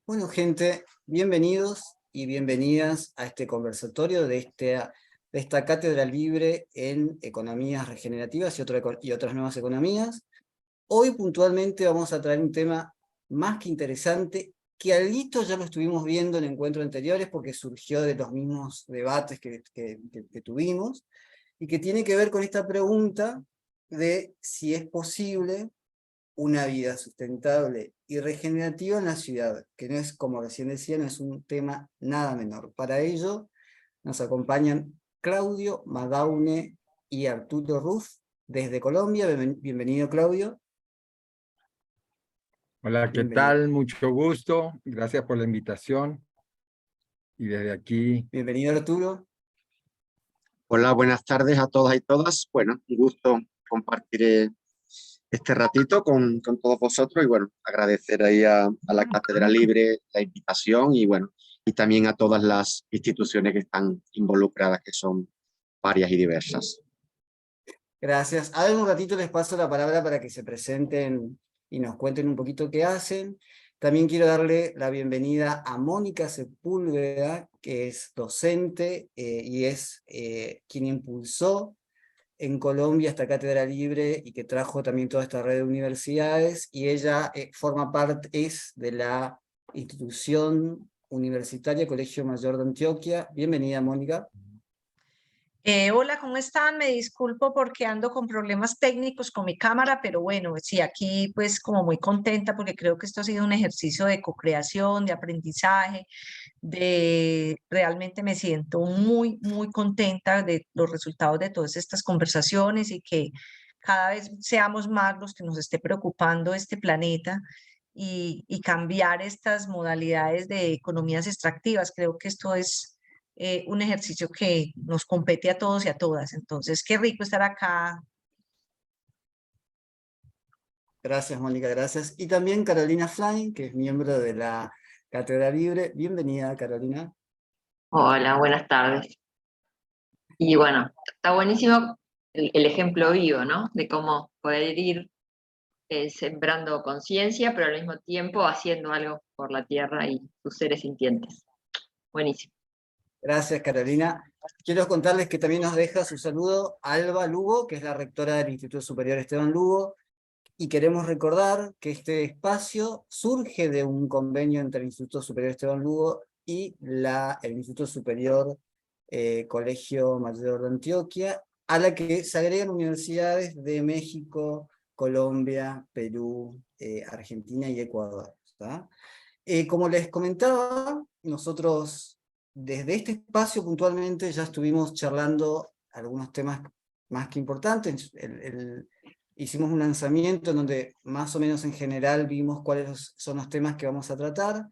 Bueno, gente, bienvenidos y bienvenidas a este conversatorio de esta cátedra libre en economías regenerativas y otras nuevas economías. Hoy puntualmente vamos a traer un tema más que interesante, que alguito ya lo estuvimos viendo en encuentros anteriores porque surgió de los mismos debates que tuvimos, y que tiene que ver con esta pregunta de si es posible una vida sustentable y regenerativa en la ciudad, que no es, como recién decía, no es un tema nada menor. Para ello nos acompañan Claudio Madaune y Arturo Ruf desde Colombia. Bienvenido, Claudio. Hola, ¿qué Bienvenido. tal? Mucho gusto. Gracias por la invitación. Y desde aquí, Bienvenido, Arturo. Hola, buenas tardes a todas y todas. Bueno, un gusto compartir este ratito con todos vosotros y bueno, agradecer ahí a la Cátedra Libre la invitación y bueno, y también a todas las instituciones que están involucradas, que son varias y diversas. Gracias. Ahora en un ratito les paso la palabra para que se presenten y nos cuenten un poquito qué hacen. También quiero darle la bienvenida a Mónica Sepúlveda, que es docente y es quien impulsó en Colombia esta cátedra libre y que trajo también toda esta red de universidades, y ella forma parte, es de la institución universitaria Colegio Mayor de Antioquia. Bienvenida, Mónica. Hola, ¿cómo están? Me disculpo porque ando con problemas técnicos con mi cámara, pero bueno, sí, aquí pues como muy contenta porque creo que esto ha sido un ejercicio de co-creación, de aprendizaje, realmente me siento muy contenta de los resultados de todas estas conversaciones y que cada vez seamos más los que nos esté preocupando este planeta y cambiar estas modalidades de economías extractivas. Creo que esto es un ejercicio que nos compete a todos y a todas. Entonces, qué rico estar acá. Gracias, Mónica, gracias. Y también Carolina Flain, que es miembro de la cátedra libre. Bienvenida, Carolina. Hola, buenas tardes. Y bueno, está buenísimo el ejemplo vivo, ¿no? De cómo poder ir sembrando conciencia, pero al mismo tiempo haciendo algo por la tierra y sus seres sintientes. Buenísimo. Gracias, Carolina. Quiero contarles que también nos deja su saludo Alba Lugo, que es la rectora del Instituto Superior Esteban Lugo, y queremos recordar que este espacio surge de un convenio entre el Instituto Superior Esteban Lugo y el Instituto Superior Colegio Mayor de Antioquia, a la que se agregan universidades de México, Colombia, Perú, Argentina y Ecuador. ¿Está? Como les comentaba, nosotros desde este espacio puntualmente ya estuvimos charlando algunos temas más que importantes. Hicimos un lanzamiento en donde más o menos en general vimos cuáles son los temas que vamos a tratar.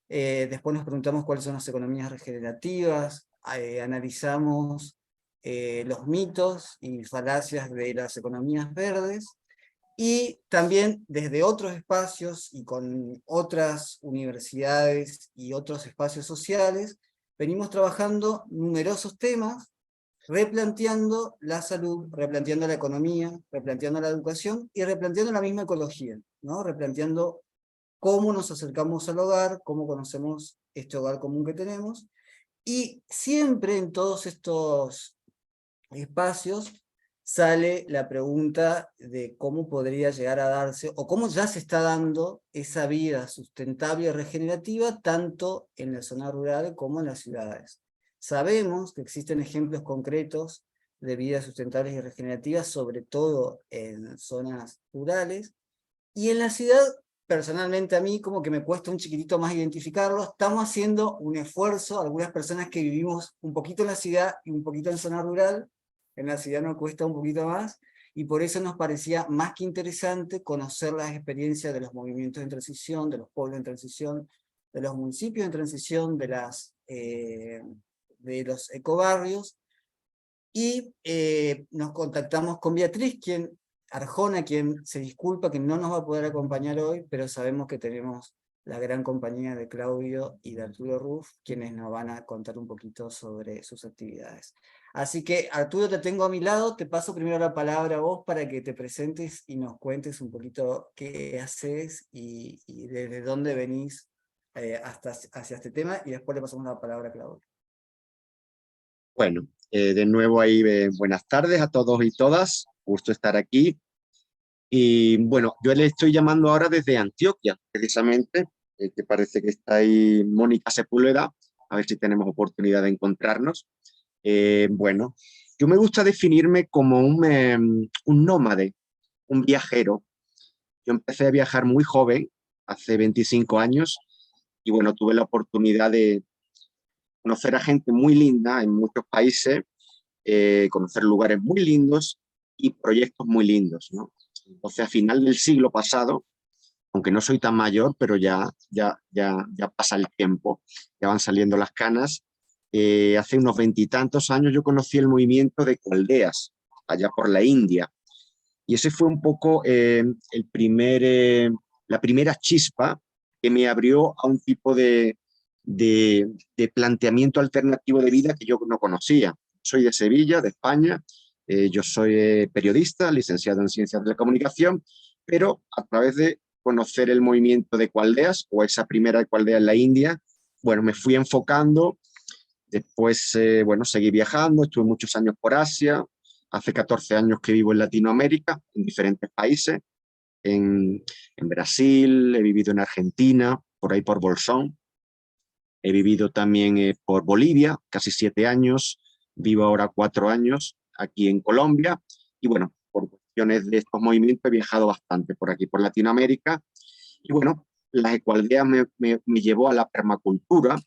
Después nos preguntamos cuáles son las economías regenerativas, analizamos los mitos y falacias de las economías verdes, y también desde otros espacios y con otras universidades y otros espacios sociales, venimos trabajando numerosos temas, replanteando la salud, replanteando la economía, replanteando la educación y replanteando la misma ecología, ¿no? Replanteando cómo nos acercamos al hogar, cómo conocemos este hogar común que tenemos, y siempre en todos estos espacios sale la pregunta de cómo podría llegar a darse, o cómo ya se está dando esa vida sustentable y regenerativa, tanto en la zona rural como en las ciudades. Sabemos que existen ejemplos concretos de vidas sustentables y regenerativas, sobre todo en zonas rurales, y en la ciudad, personalmente a mí como que me cuesta un chiquitito más identificarlo. Estamos haciendo un esfuerzo, algunas personas que vivimos un poquito en la ciudad y un poquito en zona rural, en la ciudad nos cuesta un poquito más, y por eso nos parecía más que interesante conocer las experiencias de los movimientos en transición, de los pueblos en transición, de los municipios en transición, de los ecobarrios, y nos contactamos con Beatriz, Arjona, quien se disculpa que no nos va a poder acompañar hoy, pero sabemos que tenemos la gran compañía de Claudio y de Arturo Ruf, quienes nos van a contar un poquito sobre sus actividades. Así que, Arturo, te tengo a mi lado, te paso primero la palabra a vos para que te presentes y nos cuentes un poquito qué haces y desde dónde venís hacia este tema y después le pasamos la palabra a Claudio. Bueno, de nuevo ahí, buenas tardes a todos y todas. Gusto estar aquí. Y bueno, yo le estoy llamando ahora desde Antioquia, precisamente, que parece que está ahí Mónica Sepúlveda, a ver si tenemos oportunidad de encontrarnos. Bueno, yo me gusta definirme como un nómade, un viajero. Yo empecé a viajar muy joven, hace 25 años, y bueno, tuve la oportunidad de conocer a gente muy linda en muchos países, conocer lugares muy lindos y proyectos muy lindos, ¿no? Entonces, a final del siglo pasado, aunque no soy tan mayor, pero ya pasa el tiempo, ya van saliendo las canas. Hace unos 20 y tantos años yo conocí el movimiento de Cualdeas, allá por la India. Y ese fue un poco la primera chispa que me abrió a un tipo de planteamiento alternativo de vida que yo no conocía. Soy de Sevilla, de España. Yo soy periodista, licenciado en Ciencias de la Comunicación, pero a través de conocer el movimiento de Cualdeas, o esa primera Cualdea en la India, bueno, me fui enfocando. Después, bueno, seguí viajando, estuve muchos años por Asia. Hace 14 años que vivo en Latinoamérica, en diferentes países. En Brasil, he vivido en Argentina, por ahí por Bolsón. He vivido también por Bolivia, casi 7 años. Vivo ahora 4 años aquí en Colombia. Y bueno, por cuestiones de estos movimientos he viajado bastante por aquí, por Latinoamérica. Y bueno, las ecualdeas me llevó a la permacultura,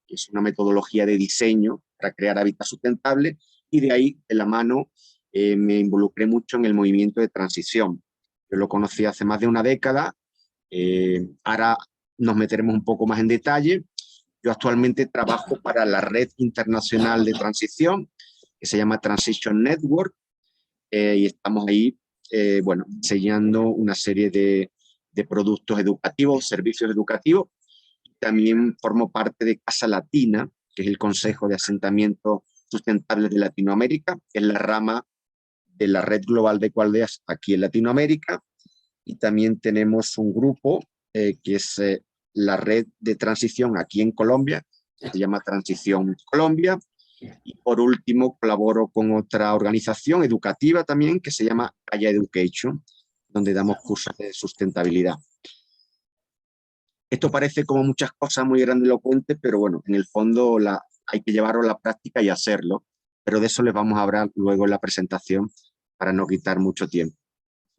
que es una metodología de diseño para crear hábitats sustentables, y de ahí, de la mano, me involucré mucho en el movimiento de transición. Yo lo conocí hace más de una década, ahora nos meteremos un poco más en detalle. Yo actualmente trabajo para la Red Internacional de Transición, que se llama Transition Network, y estamos ahí, bueno, diseñando una serie de productos educativos, servicios educativos. También formo parte de Casa Latina, que es el Consejo de Asentamientos Sustentables de Latinoamérica, que es la rama de la Red Global de Ecoaldeas aquí en Latinoamérica. Y también tenemos un grupo que es la Red de Transición aquí en Colombia, que se llama Transición Colombia. Y por último, colaboro con otra organización educativa también, que se llama Gaia Education, donde damos cursos de sustentabilidad. Esto parece como muchas cosas muy grandilocuentes, pero bueno, en el fondo hay que llevarlo a la práctica y hacerlo. Pero de eso les vamos a hablar luego en la presentación para no quitar mucho tiempo.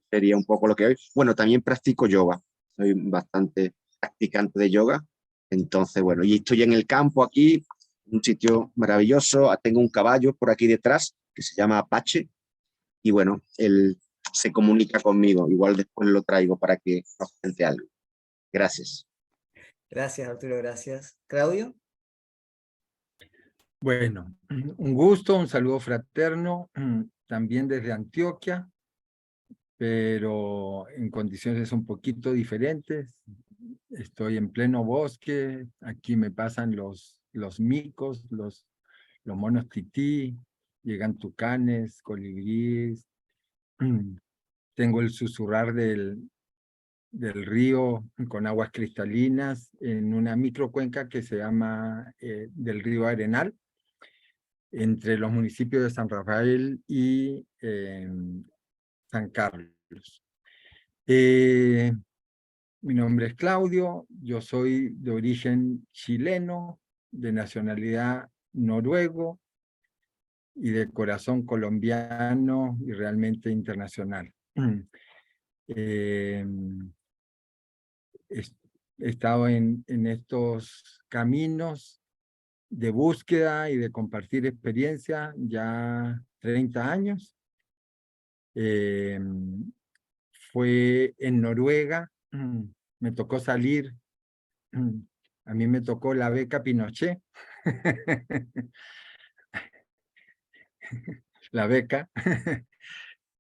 Sería un poco lo que hoy. Bueno, también practico yoga. Soy bastante practicante de yoga. Entonces, bueno, y estoy en el campo aquí, un sitio maravilloso. Tengo un caballo por aquí detrás que se llama Apache. Y bueno, él se comunica conmigo. Igual después lo traigo para que nos cuente algo. Gracias. Gracias, Arturo, gracias. ¿Claudio? Bueno, un gusto, un saludo fraterno, también desde Antioquia, pero en condiciones un poquito diferentes. Estoy en pleno bosque, aquí me pasan los micos, los monos tití, llegan tucanes, colibríes, tengo el susurrar del río con aguas cristalinas en una microcuenca que se llama del río Arenal, entre los municipios de San Rafael y San Carlos. Mi nombre es Claudio, yo soy de origen chileno, de nacionalidad noruego y de corazón colombiano y realmente internacional. He estado en estos caminos de búsqueda y de compartir experiencia ya 30 años. Fue en Noruega, me tocó salir, a mí me tocó la beca Pinochet, la beca,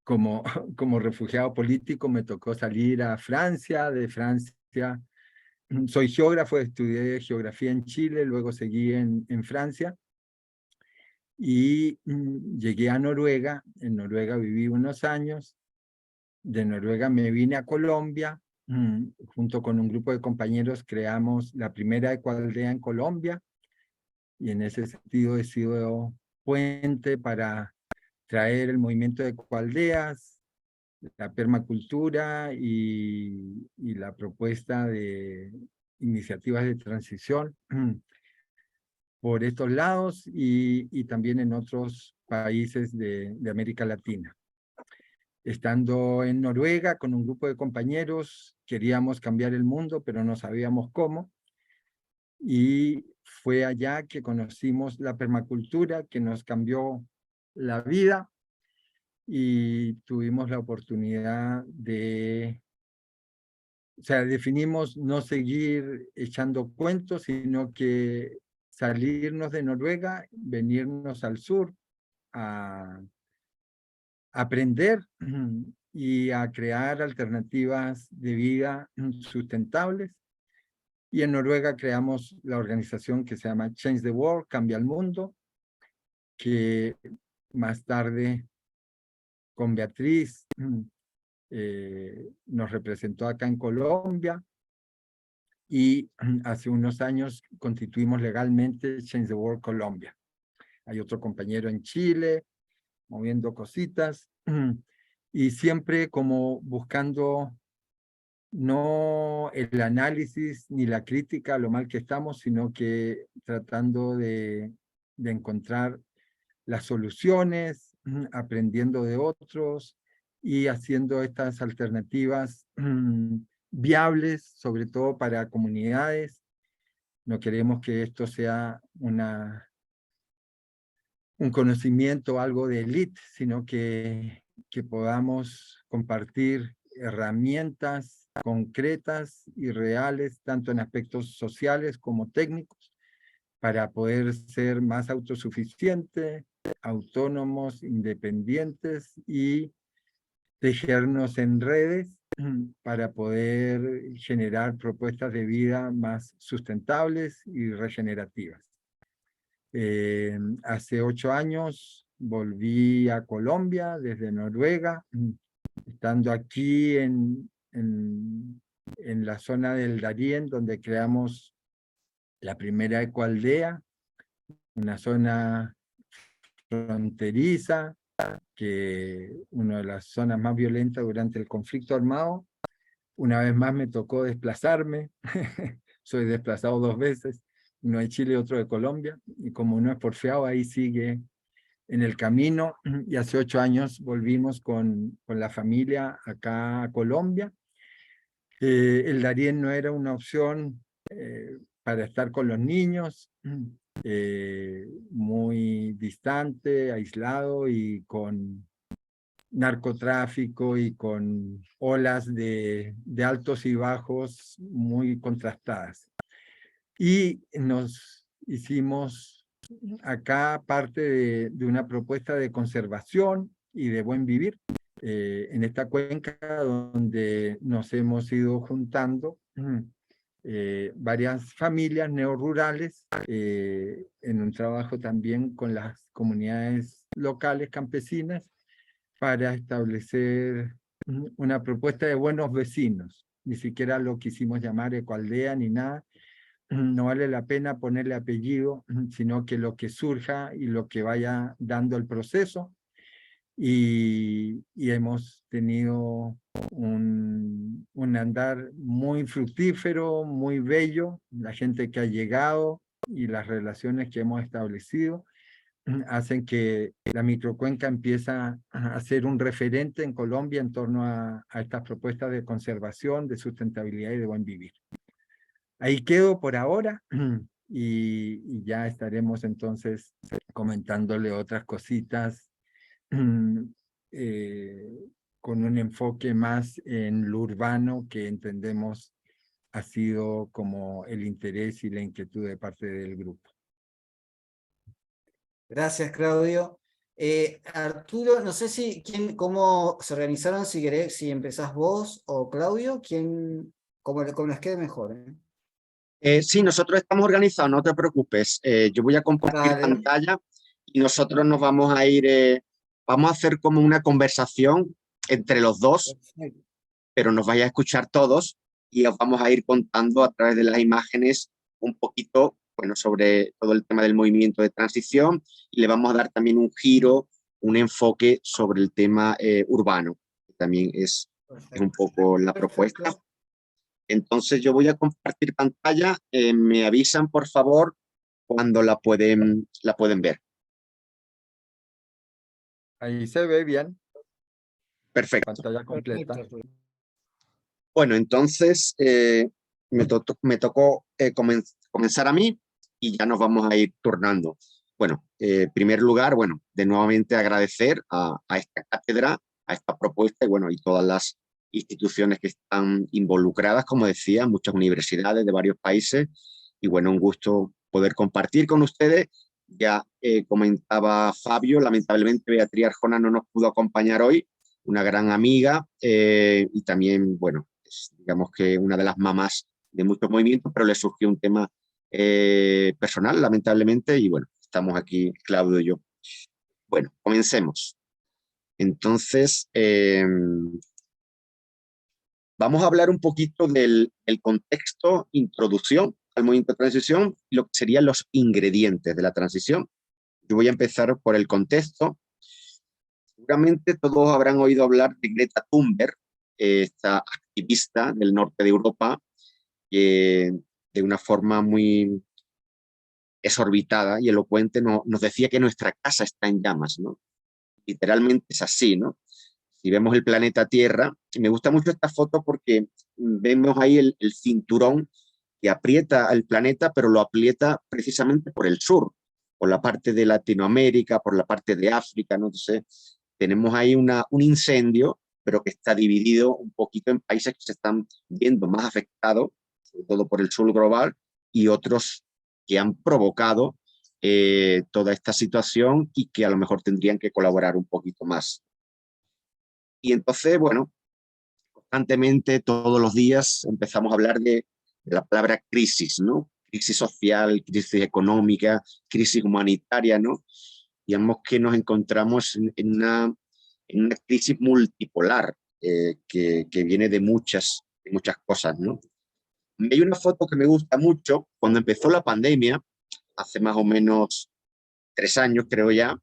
como refugiado político me tocó salir a Francia, de Francia, soy geógrafo, estudié geografía en Chile, luego seguí en Francia, y llegué a Noruega, en Noruega viví unos años, de Noruega me vine a Colombia, junto con un grupo de compañeros creamos la primera ecoaldea en Colombia, y en ese sentido he sido puente para traer el movimiento de ecoaldeas, la permacultura y la propuesta de iniciativas de transición por estos lados y también en otros países de América Latina. Estando en Noruega con un grupo de compañeros, queríamos cambiar el mundo, pero no sabíamos cómo. Y fue allá que conocimos la permacultura, que nos cambió la vida, y tuvimos la oportunidad de, o sea, definimos no seguir echando cuentos, sino que salirnos de Noruega, venirnos al sur a aprender y a crear alternativas de vida sustentables. Y en Noruega creamos la organización que se llama Change the World, Cambia el Mundo, que más tarde con Beatriz nos representó acá en Colombia, y hace unos años constituimos legalmente Change the World Colombia. Hay otro compañero en Chile, moviendo cositas, y siempre como buscando no el análisis ni la crítica a lo mal que estamos, sino que tratando de encontrar las soluciones, aprendiendo de otros y haciendo estas alternativas viables, sobre todo para comunidades. No queremos que esto sea un conocimiento, algo de élite, sino que podamos compartir herramientas concretas y reales, tanto en aspectos sociales como técnicos, para poder ser más autosuficientes, autónomos, independientes y tejernos en redes para poder generar propuestas de vida más sustentables y regenerativas. Hace 8 años volví a Colombia desde Noruega, estando aquí en la zona del Darién, donde creamos la primera ecoaldea, una zona fronteriza, que una de las zonas más violentas durante el conflicto armado. Una vez más me tocó desplazarme, soy desplazado 2 veces, uno de Chile y otro de Colombia, y como uno es porfiado, ahí sigue en el camino, y hace 8 años volvimos con la familia acá a Colombia. El Darién no era una opción para estar con los niños, muy distante, aislado y con narcotráfico y con olas de altos y bajos muy contrastadas. Y nos hicimos acá parte de una propuesta de conservación y de buen vivir en esta cuenca, donde nos hemos ido juntando varias familias neorurales en un trabajo también con las comunidades locales campesinas para establecer una propuesta de buenos vecinos. Ni siquiera lo quisimos llamar ecoaldea ni nada. No vale la pena ponerle apellido, sino que lo que surja y lo que vaya dando el proceso. Y hemos tenido un andar muy fructífero, muy bello. La gente que ha llegado y las relaciones que hemos establecido hacen que la microcuenca empieza a ser un referente en Colombia en torno a estas propuestas de conservación, de sustentabilidad y de buen vivir. Ahí quedo por ahora y ya estaremos entonces comentándole otras cositas con un enfoque más en lo urbano, que entendemos ha sido como el interés y la inquietud de parte del grupo. Gracias, Claudio. Arturo, no sé cómo se organizaron, si querés, si empezás vos o Claudio, como les quede mejor. Sí, nosotros estamos organizados, no te preocupes. Yo voy a compartir pantalla y nosotros nos vamos a ir, vamos a hacer como una conversación entre los dos. Perfecto. pero nos vais a escuchar todos y os vamos a ir contando a través de las imágenes un poquito, bueno, sobre todo el tema del movimiento de transición, y le vamos a dar también un giro, un enfoque sobre el tema urbano, que también es un poco la propuesta. Entonces yo voy a compartir pantalla, me avisan por favor cuando la pueden ver. Ahí se ve bien, Perfecto. pantalla completa. Bueno, entonces me tocó comenzar a mí y ya nos vamos a ir turnando. Bueno, en primer lugar, bueno, de nuevamente agradecer a esta cátedra, a esta propuesta y bueno, y todas las instituciones que están involucradas, como decía, muchas universidades de varios países y bueno, un gusto poder compartir con ustedes. Ya comentaba Fabio, lamentablemente Beatriz Arjona no nos pudo acompañar hoy, una gran amiga y también, bueno, digamos que una de las mamás de muchos movimientos, pero le surgió un tema personal, lamentablemente, y bueno, estamos aquí, Claudio y yo. Bueno, comencemos. Entonces, vamos a hablar un poquito del contexto, introducción al movimiento de transición y lo que serían los ingredientes de la transición. Yo voy a empezar por el contexto. Seguramente todos habrán oído hablar de Greta Thunberg, esta activista del norte de Europa, que de una forma muy exorbitada y elocuente nos decía que nuestra casa está en llamas, ¿no? Literalmente es así, ¿no? Si vemos el planeta Tierra, me gusta mucho esta foto porque vemos ahí el cinturón que aprieta al planeta, pero lo aprieta precisamente por el sur, por la parte de Latinoamérica, por la parte de África, ¿no? Entonces, tenemos ahí un incendio, pero que está dividido un poquito en países que se están viendo más afectados, sobre todo por el sur global, y otros que han provocado toda esta situación y que a lo mejor tendrían que colaborar un poquito más. Y entonces, bueno, constantemente, todos los días, empezamos a hablar de la palabra crisis, ¿no? Crisis social, crisis económica, crisis humanitaria, ¿no? Digamos que nos encontramos en una crisis multipolar que viene de muchas cosas, ¿no? Hay una foto que me gusta mucho, cuando empezó la pandemia, hace más o menos 3 años creo ya,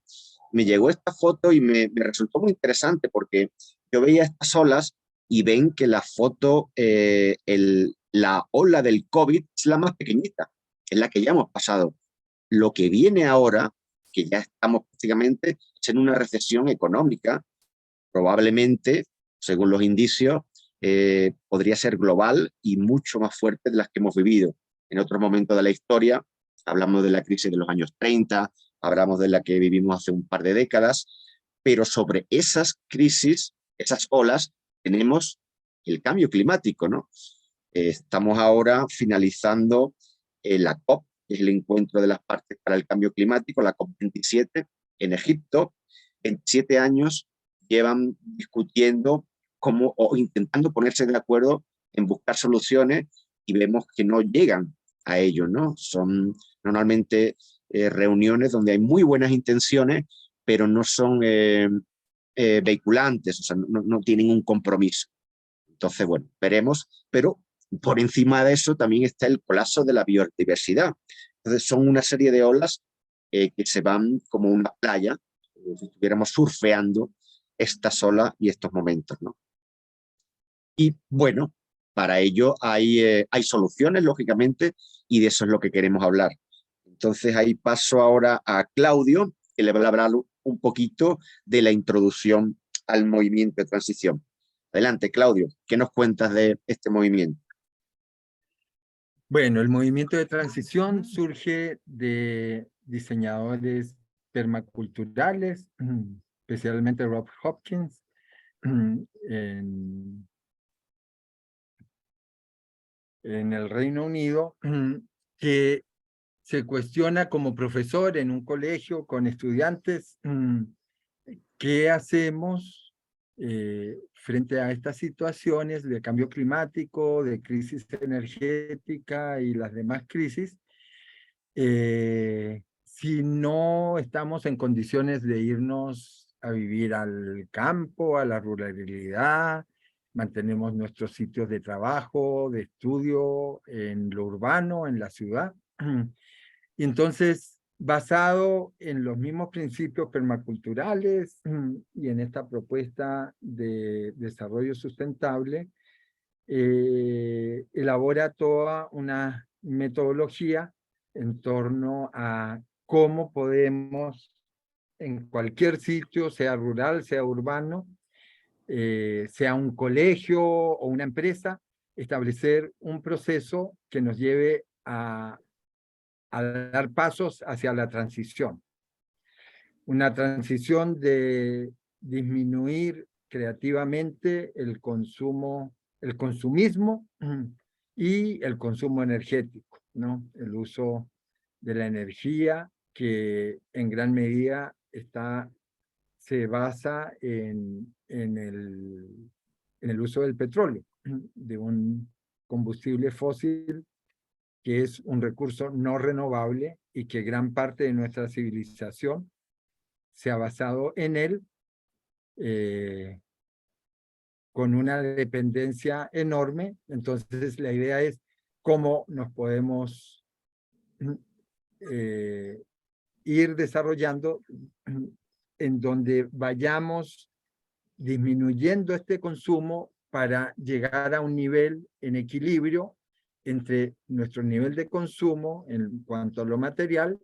me llegó esta foto y me resultó muy interesante porque yo veía estas olas y ven que la foto, la ola del COVID es la más pequeñita, es la que ya hemos pasado. Lo que viene ahora, que ya estamos prácticamente en una recesión económica, probablemente, según los indicios, podría ser global y mucho más fuerte de las que hemos vivido en otros momentos de la historia. Hablamos de la crisis de los años 30, hablamos de la que vivimos hace un par de décadas, pero sobre esas crisis, esas olas, tenemos el cambio climático, ¿no? Estamos ahora finalizando la COP, que es el encuentro de las partes para el cambio climático, la COP27 en Egipto. 27 años llevan discutiendo cómo, o intentando ponerse de acuerdo en buscar soluciones y vemos que no llegan a ello, ¿no? Son normalmente reuniones donde hay muy buenas intenciones, pero no son vehiculantes, o sea, no tienen un compromiso. Entonces, bueno, veremos, pero por encima de eso también está el colapso de la biodiversidad. Entonces, son una serie de olas que se van como una playa, como si estuviéramos surfeando estas olas y estos momentos, ¿no? Y bueno, para ello hay soluciones, lógicamente, y de eso es lo que queremos hablar. Entonces ahí paso ahora a Claudio, que le va a hablar un poquito de la introducción al movimiento de transición. Adelante, Claudio, ¿qué nos cuentas de este movimiento? Bueno, el movimiento de transición surge de diseñadores permaculturales, especialmente Rob Hopkins, en el Reino Unido, que se cuestiona como profesor en un colegio con estudiantes, ¿qué hacemos frente a estas situaciones de cambio climático, de crisis energética y las demás crisis? Si no estamos en condiciones de irnos a vivir al campo, a la ruralidad, mantenemos nuestros sitios de trabajo, de estudio en lo urbano, en la ciudad. Y entonces, basado en los mismos principios permaculturales y en esta propuesta de desarrollo sustentable, elabora toda una metodología en torno a cómo podemos, en cualquier sitio, sea rural, sea urbano, sea un colegio o una empresa, establecer un proceso que nos lleve a dar pasos hacia la transición. Una transición de disminuir creativamente el consumo, el consumismo y el consumo energético, ¿no? El uso de la energía que en gran medida se basa en el uso del petróleo, de un combustible fósil que es un recurso no renovable y que gran parte de nuestra civilización se ha basado en él con una dependencia enorme. Entonces la idea es cómo nos podemos ir desarrollando en donde vayamos disminuyendo este consumo para llegar a un nivel en equilibrio entre nuestro nivel de consumo en cuanto a lo material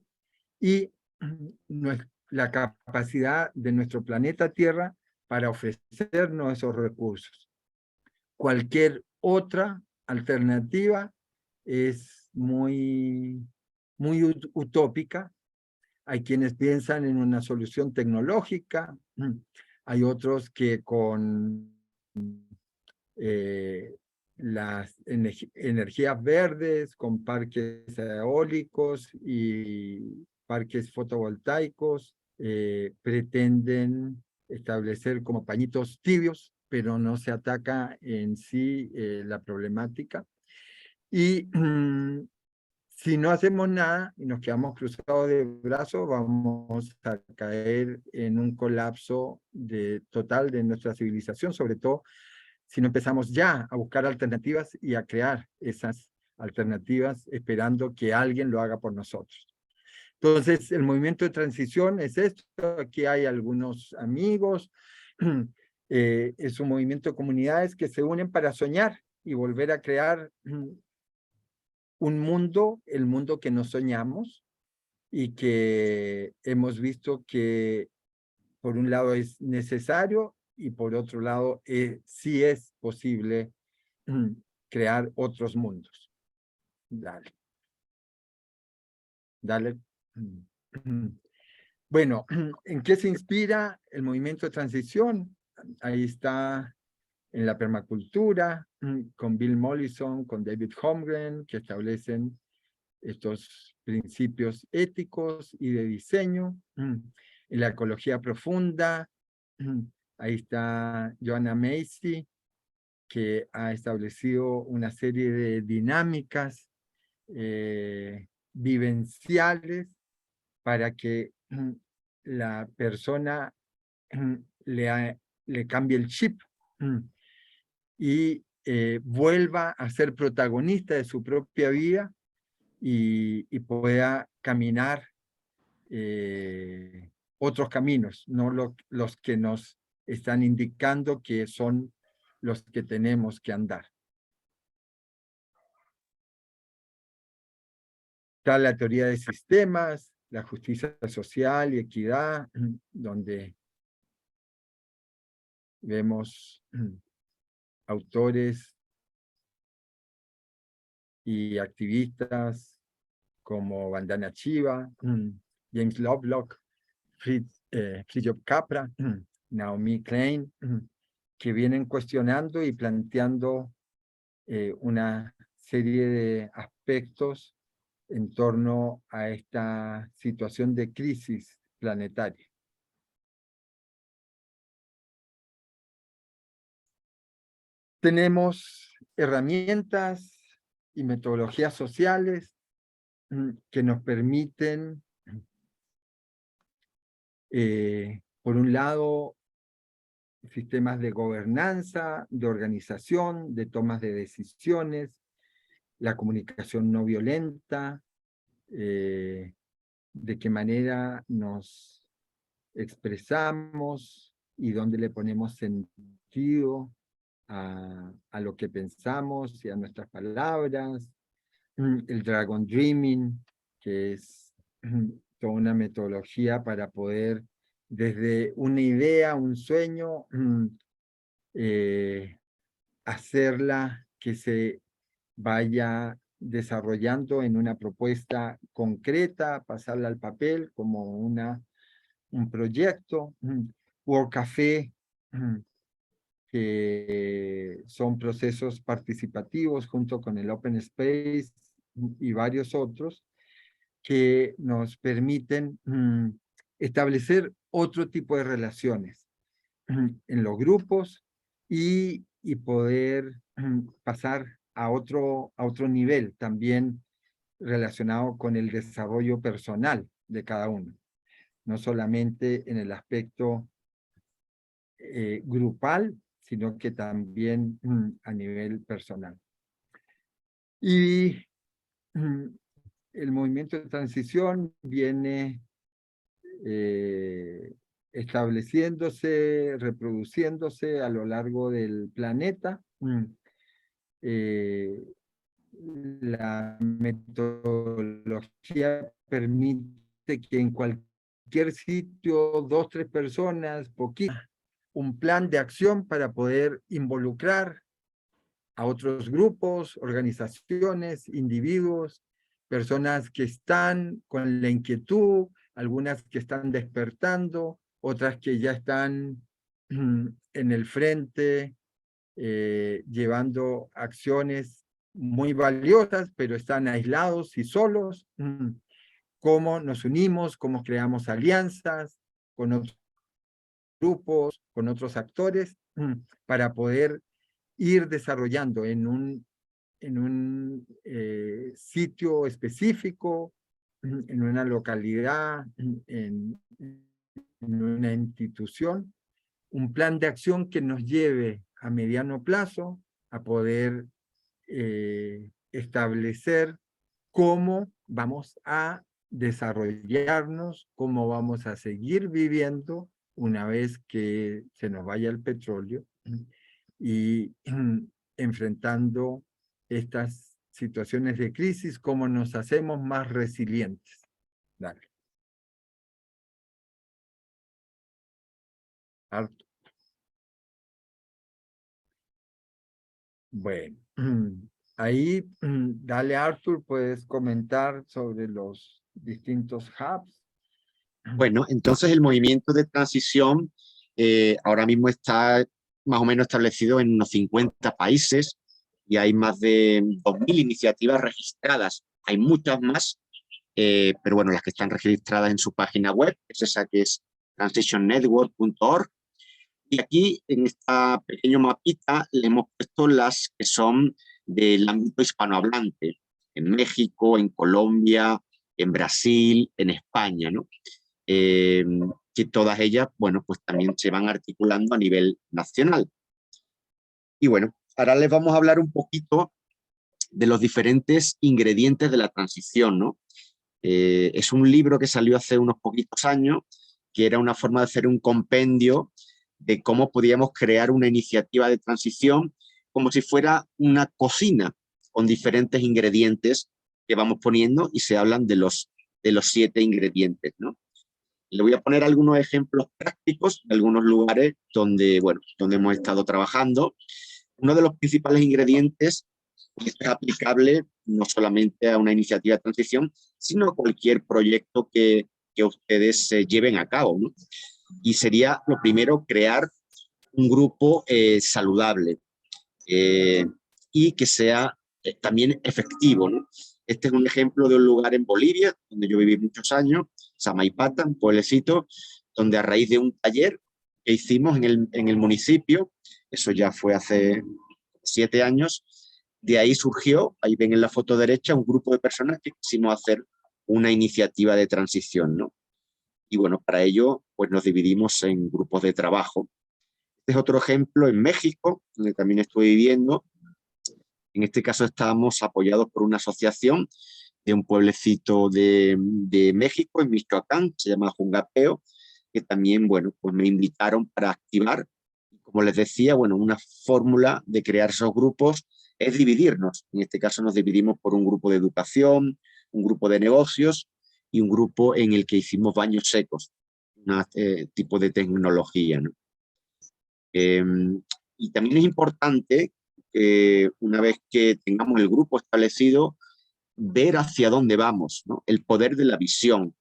y la capacidad de nuestro planeta Tierra para ofrecernos esos recursos. Cualquier otra alternativa es muy utópica. Hay quienes piensan en una solución tecnológica, hay otros que con las energías verdes, con parques eólicos y parques fotovoltaicos, pretenden establecer como pañitos tibios, pero no se ataca en sí la problemática. Y si no hacemos nada y nos quedamos cruzados de brazos, vamos a caer en un colapso total de nuestra civilización, sobre todo si no empezamos ya a buscar alternativas y a crear esas alternativas esperando que alguien lo haga por nosotros. Entonces, el movimiento de transición es esto. Aquí hay algunos amigos. Es un movimiento de comunidades que se unen para soñar y volver a crear un mundo, el mundo que nos soñamos y que hemos visto que por un lado es necesario y por otro lado sí es posible crear otros mundos. Dale. Dale. Bueno, ¿en qué se inspira el movimiento de transición? Ahí está en la permacultura, con Bill Mollison, con David Holmgren, que establecen estos principios éticos y de diseño. En la ecología profunda, ahí está Joanna Macy, que ha establecido una serie de dinámicas vivenciales para que la persona le cambie el chip y vuelva a ser protagonista de su propia vida y pueda caminar otros caminos, no los que nos están indicando que son los que tenemos que andar. Está la teoría de sistemas, la justicia social y equidad, donde vemos autores y activistas como Vandana Shiva, James Lovelock, Fritjof Capra, Naomi Klein, que vienen cuestionando y planteando una serie de aspectos en torno a esta situación de crisis planetaria. Tenemos herramientas y metodologías sociales que nos permiten, por un lado, sistemas de gobernanza, de organización, de tomas de decisiones, la comunicación no violenta, de qué manera nos expresamos y dónde le ponemos sentido a lo que pensamos y a nuestras palabras, el Dragon Dreaming, que es toda una metodología para poder, desde una idea, un sueño, hacerla que se vaya desarrollando en una propuesta concreta, pasarla al papel como un proyecto. World Café, que son procesos participativos junto con el Open Space y varios otros, que nos permiten establecer otro tipo de relaciones en los grupos y poder pasar a otro nivel también relacionado con el desarrollo personal de cada uno, no solamente en el aspecto grupal, sino que también a nivel personal. Y el movimiento de transición viene estableciéndose, reproduciéndose a lo largo del planeta. La metodología permite que en cualquier sitio, 2, 3 personas, poquitas, un plan de acción para poder involucrar a otros grupos, organizaciones, individuos, personas que están con la inquietud, algunas que están despertando, otras que ya están en el frente, llevando acciones muy valiosas, pero están aislados y solos. Cómo nos unimos, cómo creamos alianzas con otros grupos, con otros actores, para poder ir desarrollando en un sitio específico, en una localidad, en una institución, un plan de acción que nos lleve a mediano plazo a poder establecer cómo vamos a desarrollarnos, cómo vamos a seguir viviendo una vez que se nos vaya el petróleo y enfrentando estas situaciones de crisis, cómo nos hacemos más resilientes. Dale. Arturo. Bueno, ahí, dale Arthur, puedes comentar sobre los distintos hubs. Bueno, entonces el movimiento de transición ahora mismo está más o menos establecido en unos 50 países y hay más de 2.000 iniciativas registradas. Hay muchas más, pero bueno, las que están registradas en su página web, es esa que es transitionnetwork.org. Y aquí, en esta pequeño mapita, le hemos puesto las que son del ámbito hispanohablante, en México, en Colombia, en Brasil, en España, ¿no? Que todas ellas, bueno, pues también se van articulando a nivel nacional. Y bueno, ahora les vamos a hablar un poquito de los diferentes ingredientes de la transición, ¿no? Es un libro que salió hace unos poquitos años, que era una forma de hacer un compendio de cómo podíamos crear una iniciativa de transición como si fuera una cocina con diferentes ingredientes que vamos poniendo y se hablan de los 7 ingredientes, ¿no? Le voy a poner algunos ejemplos prácticos de algunos lugares donde, bueno, donde hemos estado trabajando. Uno de los principales ingredientes es aplicable no solamente a una iniciativa de transición, sino a cualquier proyecto que ustedes lleven a cabo, ¿no? Y sería lo primero crear un grupo saludable y que sea también efectivo, ¿no? Este es un ejemplo de un lugar en Bolivia, donde yo viví muchos años, Samaipata, un pueblecito, donde a raíz de un taller que hicimos en el municipio, eso ya fue hace 7 años, de ahí surgió, ahí ven en la foto derecha, un grupo de personas que quisimos hacer una iniciativa de transición, ¿no? Y bueno, para ello, pues nos dividimos en grupos de trabajo. Este es otro ejemplo en México, donde también estoy viviendo. En este caso estábamos apoyados por una asociación de un pueblecito de México, en Michoacán, se llama Jungapeo, que también, bueno, pues me invitaron para activar. Como les decía, bueno, una fórmula de crear esos grupos es dividirnos. En este caso nos dividimos por un grupo de educación, un grupo de negocios y un grupo en el que hicimos baños secos, un tipo de tecnología, ¿no? Y también es importante, una vez que tengamos el grupo establecido, ver hacia dónde vamos, ¿no? El poder de la visión.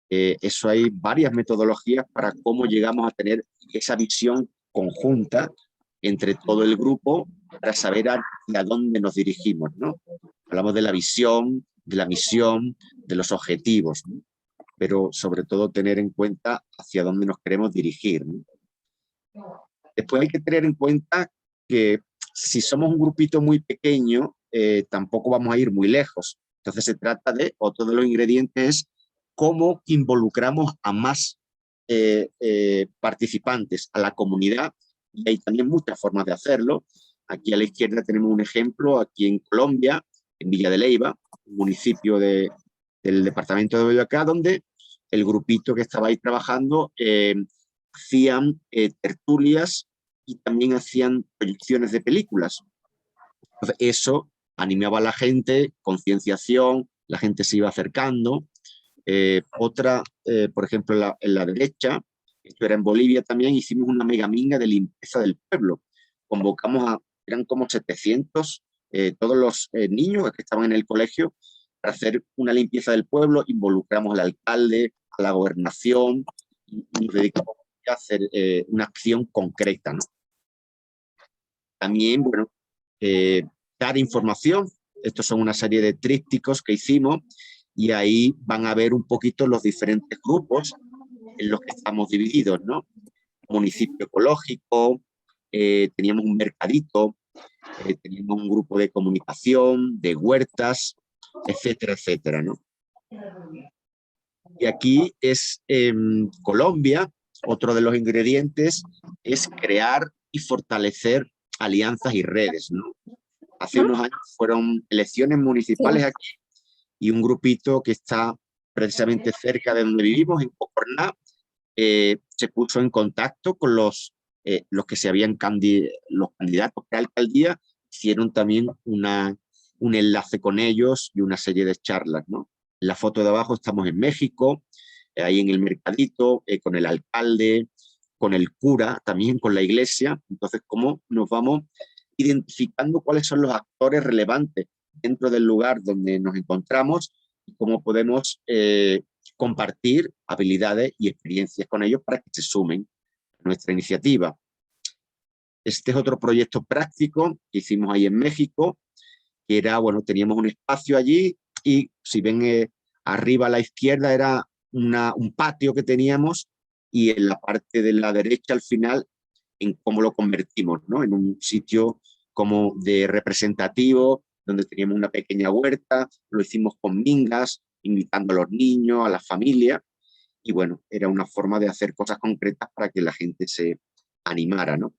Eso hay varias metodologías para cómo llegamos a tener esa visión conjunta entre todo el grupo para saber hacia dónde nos dirigimos, ¿no? Hablamos de la visión, de la misión, de los objetivos, ¿no? Pero sobre todo tener en cuenta hacia dónde nos queremos dirigir, ¿no? Después hay que tener en cuenta que si somos un grupito muy pequeño, tampoco vamos a ir muy lejos. Entonces se trata de, otro de los ingredientes es cómo involucramos a más participantes, a la comunidad, y hay también muchas formas de hacerlo. Aquí a la izquierda tenemos un ejemplo, aquí en Colombia, en Villa de Leyva, un municipio del departamento de Boyacá, donde el grupito que estaba ahí trabajando hacían tertulias y también hacían proyecciones de películas. Entonces, eso animaba a la gente, concienciación, la gente se iba acercando. Por ejemplo, en la derecha, esto era en Bolivia también, hicimos una megaminga de limpieza del pueblo. Eran como 700, todos los niños que estaban en el colegio, para hacer una limpieza del pueblo. Involucramos al alcalde, a la gobernación, y nos dedicamos a hacer una acción concreta, ¿no? También, bueno, dar información. Estos son una serie de trípticos que hicimos y ahí van a ver un poquito los diferentes grupos en los que estamos divididos, ¿no? Municipio ecológico, teníamos un mercadito, teníamos un grupo de comunicación, de huertas, etcétera, etcétera, ¿no? Y aquí es Colombia, otro de los ingredientes es crear y fortalecer alianzas y redes, ¿no? Hace unos años fueron elecciones municipales aquí y un grupito que está precisamente cerca de donde vivimos, en Cocorná, se puso en contacto con los que se habían los candidatos a la alcaldía, hicieron también un enlace con ellos y una serie de charlas, ¿no? En la foto de abajo estamos en México, ahí en el mercadito, con el alcalde, con el cura, también con la iglesia. Entonces, ¿cómo nos vamos identificando cuáles son los actores relevantes dentro del lugar donde nos encontramos y cómo podemos compartir habilidades y experiencias con ellos para que se sumen a nuestra iniciativa? Este es otro proyecto práctico que hicimos ahí en México, que era, bueno, teníamos un espacio allí y si ven arriba a la izquierda era un patio que teníamos y en la parte de la derecha al final en cómo lo convertimos, ¿no? En un sitio como de representativo, donde teníamos una pequeña huerta, lo hicimos con mingas, invitando a los niños, a la familia, y bueno, era una forma de hacer cosas concretas para que la gente se animara, ¿no?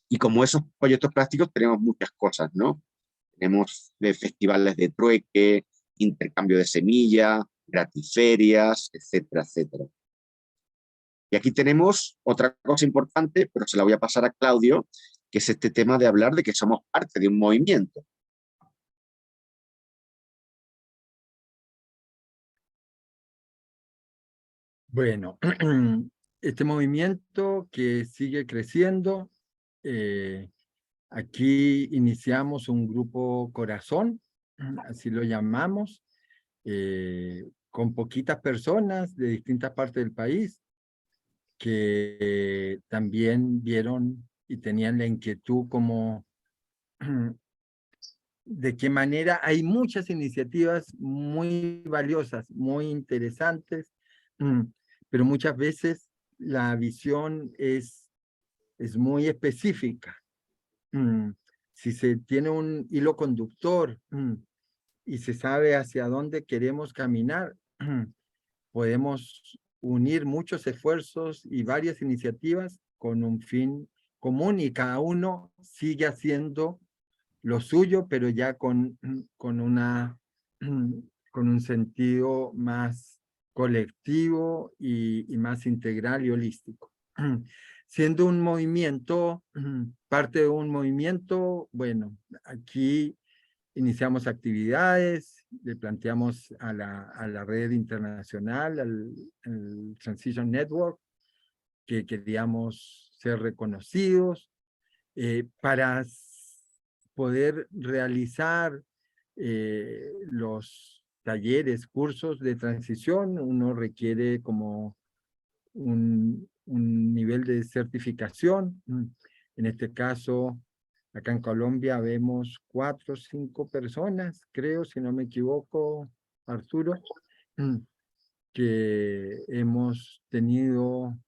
Y como esos proyectos prácticos tenemos muchas cosas, ¿no? Tenemos festivales de trueque, intercambio de semillas, gratiferias, etcétera, etcétera. Y aquí tenemos otra cosa importante, pero se la voy a pasar a Claudio, que es este tema de hablar de que somos parte de un movimiento. Bueno, este movimiento que sigue creciendo, aquí iniciamos un grupo corazón, así lo llamamos, con poquitas personas de distintas partes del país que también vieron y tenían la inquietud como de qué manera hay muchas iniciativas muy valiosas, muy interesantes, pero muchas veces la visión es muy específica. Si se tiene un hilo conductor y se sabe hacia dónde queremos caminar, podemos unir muchos esfuerzos y varias iniciativas con un fin común, y cada uno sigue haciendo lo suyo, pero ya con un sentido más colectivo y más integral y holístico. Siendo un movimiento, parte de un movimiento, bueno, aquí iniciamos actividades, le planteamos a la red internacional, al Transition Network, que queríamos ser reconocidos para poder realizar los talleres, cursos de transición. Uno requiere como un nivel de certificación. En este caso, acá en Colombia vemos 4 o 5 personas, creo, si no me equivoco, Arturo, que hemos tenido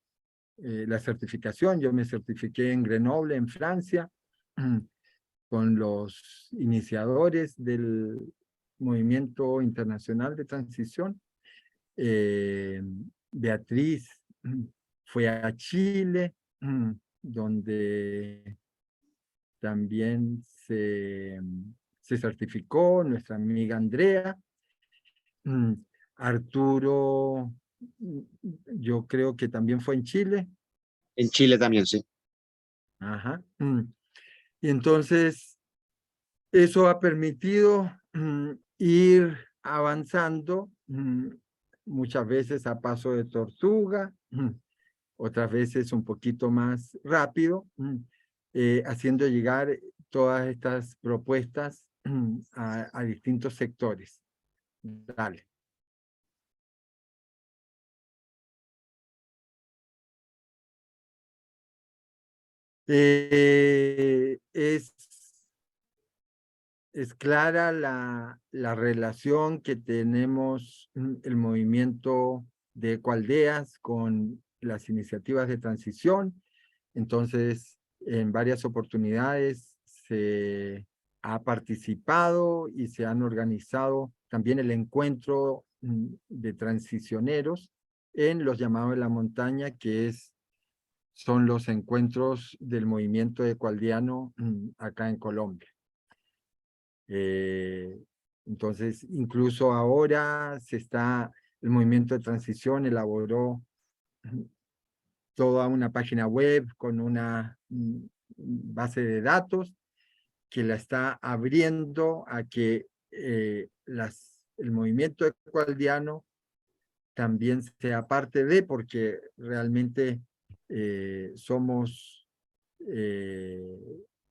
la certificación. Yo me certifiqué en Grenoble, en Francia, con los iniciadores del Movimiento Internacional de Transición. Beatriz fue a Chile, donde también se certificó nuestra amiga Andrea. Arturo, yo creo que también fue en Chile. En Chile también, sí. Ajá. Y entonces, eso ha permitido ir avanzando, muchas veces a paso de tortuga, otras veces un poquito más rápido, haciendo llegar todas estas propuestas a distintos sectores. Dale. Es clara la relación que tenemos el movimiento de Ecoaldeas con las iniciativas de transición. Entonces, en varias oportunidades se ha participado y se han organizado también el encuentro de transicioneros en los llamados de la montaña, que son los encuentros del movimiento ecoaldeano acá en Colombia. Entonces, incluso ahora el movimiento de transición elaboró toda una página web con una base de datos que la está abriendo a que el movimiento ecoaldeano también sea parte de, porque realmente somos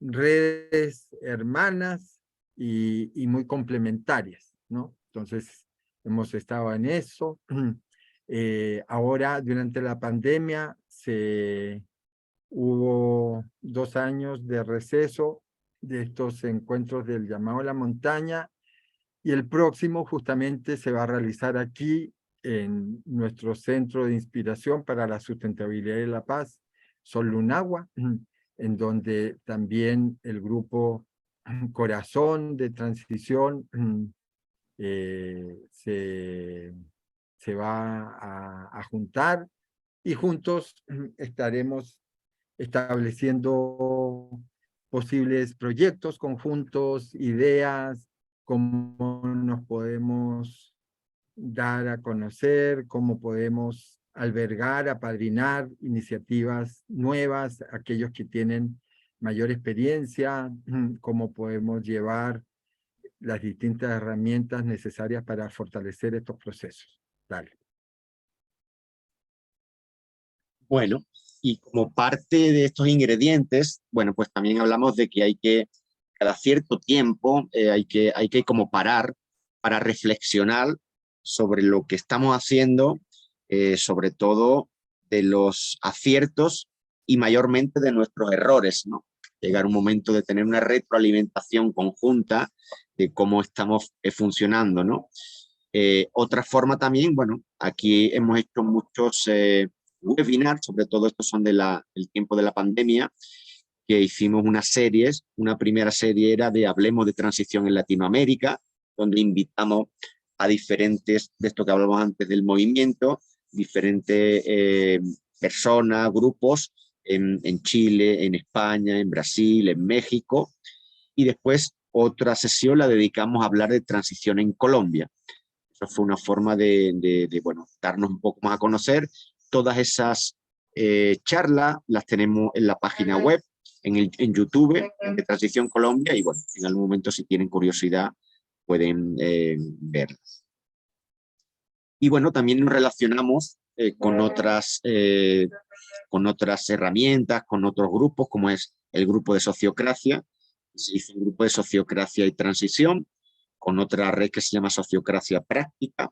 redes hermanas y muy complementarias, ¿no? Entonces, hemos estado en eso. Ahora, durante la pandemia, hubo 2 años de receso de estos encuentros del llamado a la montaña, y el próximo justamente se va a realizar aquí en nuestro centro de inspiración para la sustentabilidad y la paz, Solunagua, en donde también el grupo Corazón de Transición se va a juntar, y juntos estaremos estableciendo posibles proyectos conjuntos, ideas, cómo nos podemos dar a conocer, cómo podemos albergar, apadrinar iniciativas nuevas, aquellos que tienen mayor experiencia, cómo podemos llevar las distintas herramientas necesarias para fortalecer estos procesos. Dale. Bueno, y como parte de estos ingredientes, bueno, pues también hablamos de que cada cierto tiempo, hay que como parar para reflexionar sobre lo que estamos haciendo, sobre todo de los aciertos y mayormente de nuestros errores, ¿no? Llegar un momento de tener una retroalimentación conjunta de cómo estamos funcionando, ¿no? Otra forma también, bueno, aquí hemos hecho muchos webinars, sobre todo estos son del tiempo de la pandemia, que hicimos unas series. Una primera serie era de Hablemos de Transición en Latinoamérica, donde invitamos a diferentes, de esto que hablamos antes del movimiento, diferentes personas, grupos en Chile, en España, en Brasil, en México. Y después otra sesión la dedicamos a hablar de transición en Colombia. Eso fue una forma bueno, darnos un poco más a conocer. Todas esas charlas las tenemos en la página web, en YouTube, de Transición Colombia, y bueno, en algún momento si tienen curiosidad pueden verlas. Y bueno, también nos relacionamos con otras herramientas, con otros grupos, como es el grupo de Sociocracia. Se hizo un grupo de Sociocracia y Transición, con otra red que se llama Sociocracia Práctica.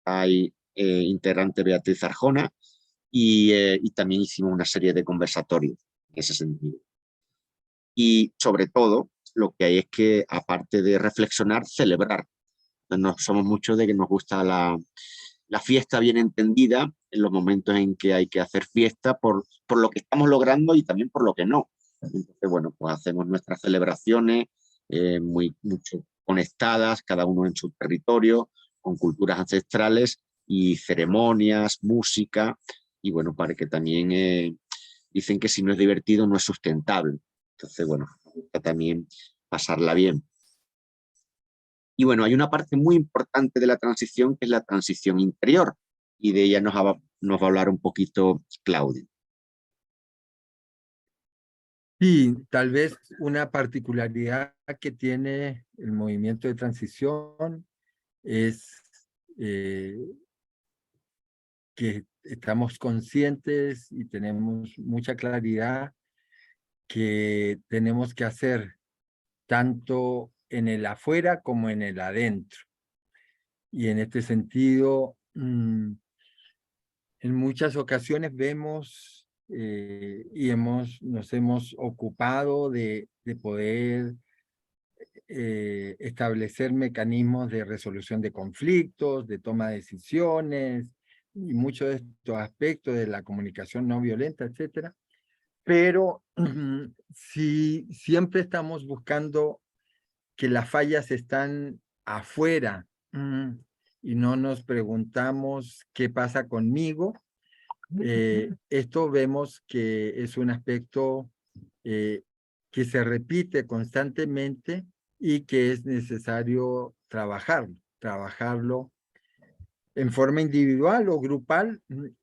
Hay integrante Beatriz Arjona, y también hicimos una serie de conversatorios en ese sentido. Y sobre todo, lo que hay es que, aparte de reflexionar, celebrar. No somos muchos de que nos gusta la fiesta bien entendida, en los momentos en que hay que hacer fiesta por lo que estamos logrando y también por lo que no. Entonces, bueno, pues hacemos nuestras celebraciones mucho conectadas, cada uno en su territorio, con culturas ancestrales y ceremonias, música, y bueno, para que también dicen que si no es divertido no es sustentable. Entonces, bueno, nos gusta también pasarla bien. Y bueno, hay una parte muy importante de la transición, que es la transición interior, y de ella nos va a hablar un poquito Claudio. Sí, tal vez una particularidad que tiene el movimiento de transición es que estamos conscientes y tenemos mucha claridad que tenemos que hacer tanto en el afuera como en el adentro. Y en este sentido, en muchas ocasiones vemos y nos hemos ocupado de poder establecer mecanismos de resolución de conflictos, de toma de decisiones, y muchos de estos aspectos de la comunicación no violenta, etcétera. Pero si siempre estamos buscando que las fallas están afuera y no nos preguntamos qué pasa conmigo, esto vemos que es un aspecto que se repite constantemente y que es necesario trabajarlo en forma individual o grupal,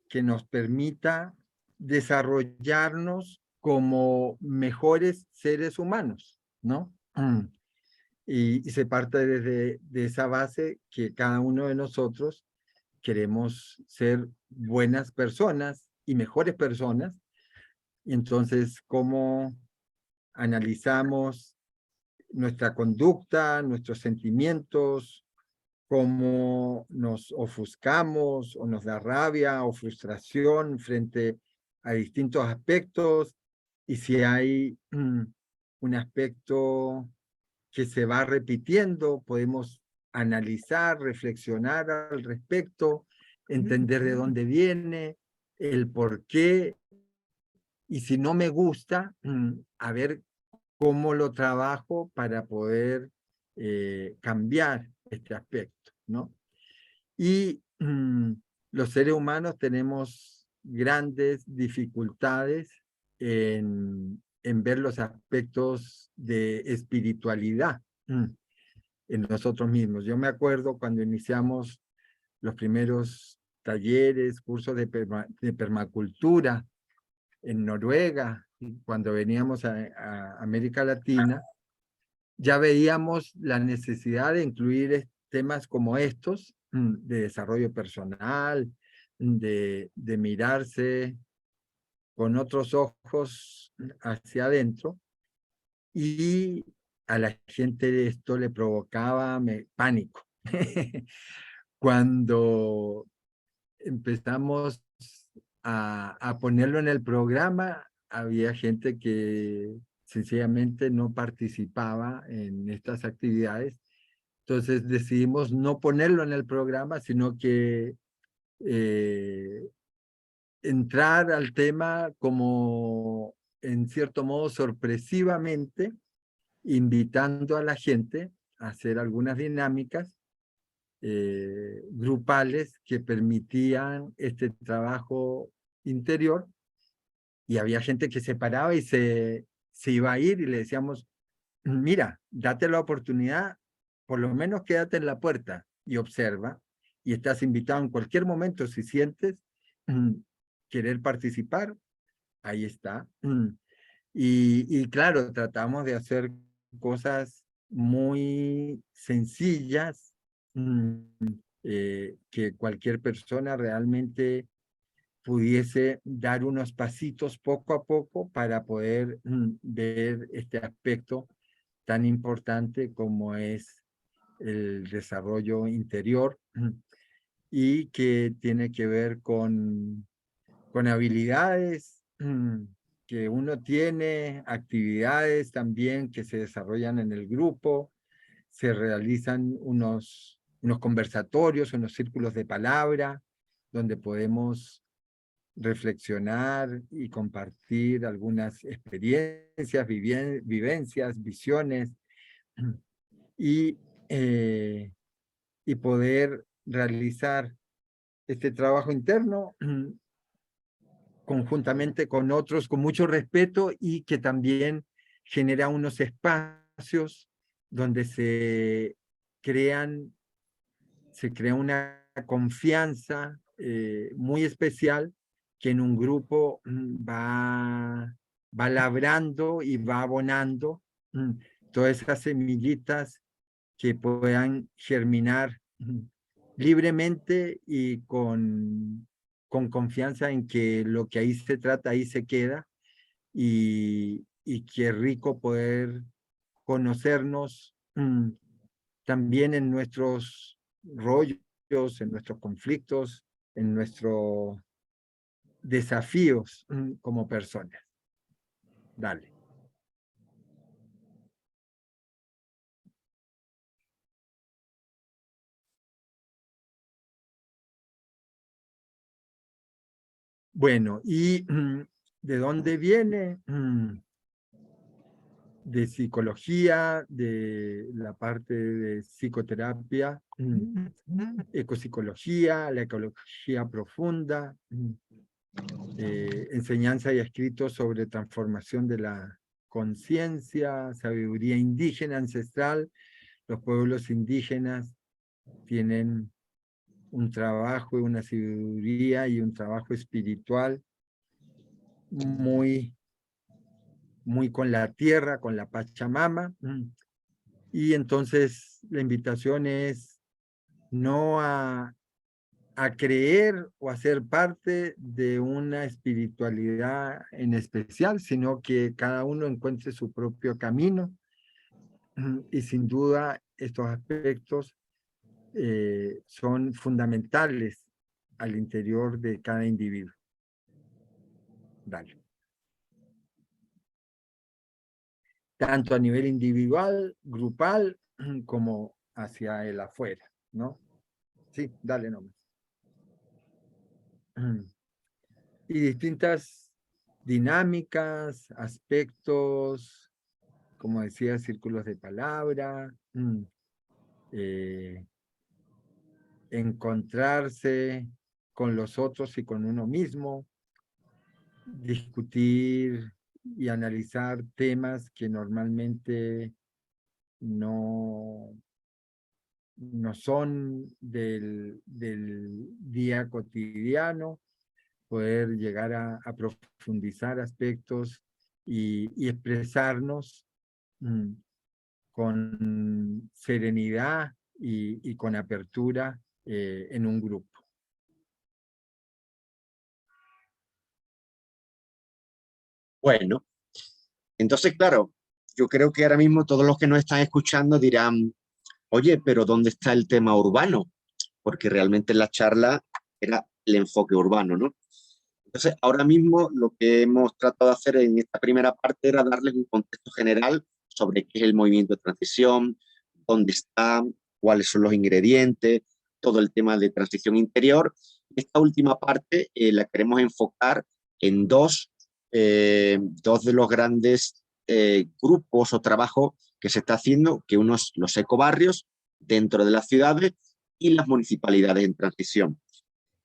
que nos permita desarrollarnos como mejores seres humanos, ¿no? Y se parte de esa base que cada uno de nosotros queremos ser buenas personas y mejores personas. Y entonces, ¿cómo analizamos nuestra conducta, nuestros sentimientos, cómo nos ofuscamos o nos da rabia o frustración frente a distintos aspectos, y si hay un aspecto que se va repitiendo, podemos analizar, reflexionar al respecto, entender de dónde viene, el por qué, y si no me gusta, a ver cómo lo trabajo para poder cambiar este aspecto, ¿no? Y los seres humanos tenemos grandes dificultades en ver los aspectos de espiritualidad en nosotros mismos. Yo me acuerdo cuando iniciamos los primeros talleres, cursos de permacultura en Noruega, cuando veníamos a América Latina, ya veíamos la necesidad de incluir temas como estos, de desarrollo personal, de mirarse con otros ojos hacia adentro, y a la gente esto le provocaba pánico. Cuando empezamos a ponerlo en el programa, había gente que sencillamente no participaba en estas actividades. Entonces decidimos no ponerlo en el programa, sino que entrar al tema como, en cierto modo, sorpresivamente, invitando a la gente a hacer algunas dinámicas grupales que permitían este trabajo interior, y había gente que se paraba y se iba a ir y le decíamos, mira, date la oportunidad, por lo menos quédate en la puerta y observa, y estás invitado en cualquier momento si sientes querer participar, ahí está. Y claro, tratamos de hacer cosas muy sencillas, que cualquier persona realmente pudiese dar unos pasitos poco a poco para poder ver este aspecto tan importante como es el desarrollo interior, y que tiene que ver con habilidades que uno tiene, actividades también que se desarrollan en el grupo, se realizan unos conversatorios, unos círculos de palabra, donde podemos reflexionar y compartir algunas experiencias, vivencias, visiones, y, y poder realizar este trabajo interno conjuntamente con otros, con mucho respeto, y que también genera unos espacios donde se crea una confianza muy especial, que en un grupo va labrando y va abonando todas esas semillitas que puedan germinar libremente y con confianza en que lo que ahí se trata, ahí se queda, y qué rico poder conocernos también en nuestros rollos, en nuestros conflictos, en nuestros desafíos como personas. Dale. Bueno, ¿y de dónde viene? De psicología, de la parte de psicoterapia, ecopsicología, la ecología profunda, enseñanza y escritos sobre transformación de la conciencia, sabiduría indígena ancestral. Los pueblos indígenas tienen un trabajo, una sabiduría y un trabajo espiritual muy con la tierra, con la Pachamama. Y entonces la invitación es no a creer o a ser parte de una espiritualidad en especial, sino que cada uno encuentre su propio camino. Y sin duda estos aspectos son fundamentales al interior de cada individuo. Dale. Tanto a nivel individual, grupal, como hacia el afuera, ¿no? Sí, dale nomás. Y distintas dinámicas, aspectos, como decía, círculos de palabra, encontrarse con los otros y con uno mismo, discutir y analizar temas que normalmente no son del día cotidiano, poder llegar a profundizar aspectos y expresarnos con serenidad y con apertura en un grupo. Bueno, entonces, claro, yo creo que ahora mismo todos los que nos están escuchando dirán, oye, pero ¿dónde está el tema urbano? Porque realmente en la charla era el enfoque urbano, ¿no? Entonces, ahora mismo lo que hemos tratado de hacer en esta primera parte era darles un contexto general sobre qué es el movimiento de transición, dónde está, cuáles son los ingredientes, todo el tema de transición interior. Esta última parte la queremos enfocar en dos de los grandes grupos o trabajos que se está haciendo, que uno es los ecobarrios dentro de las ciudades y las municipalidades en transición.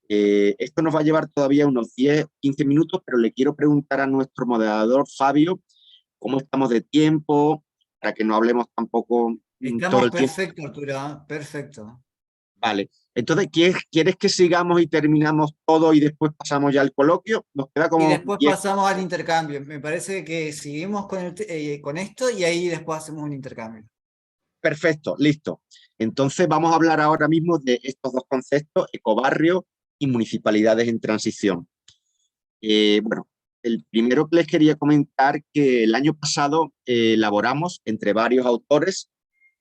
Esto nos va a llevar todavía unos 10-15 minutos, pero le quiero preguntar a nuestro moderador, Fabio, cómo estamos de tiempo, para que no hablemos tampoco todo Estamos el tiempo. perfecto, Arturo, ¿eh? Perfecto. Vale, entonces, ¿quieres que sigamos y terminamos todo y después pasamos ya al coloquio? Nos queda Y como después 10. pasamos al intercambio. Me parece que seguimos con esto y ahí después hacemos un intercambio. Perfecto, listo. Entonces vamos a hablar ahora mismo de estos dos conceptos, ecobarrio y municipalidades en transición. Bueno, el primero que les quería comentar que el año pasado elaboramos entre varios autores,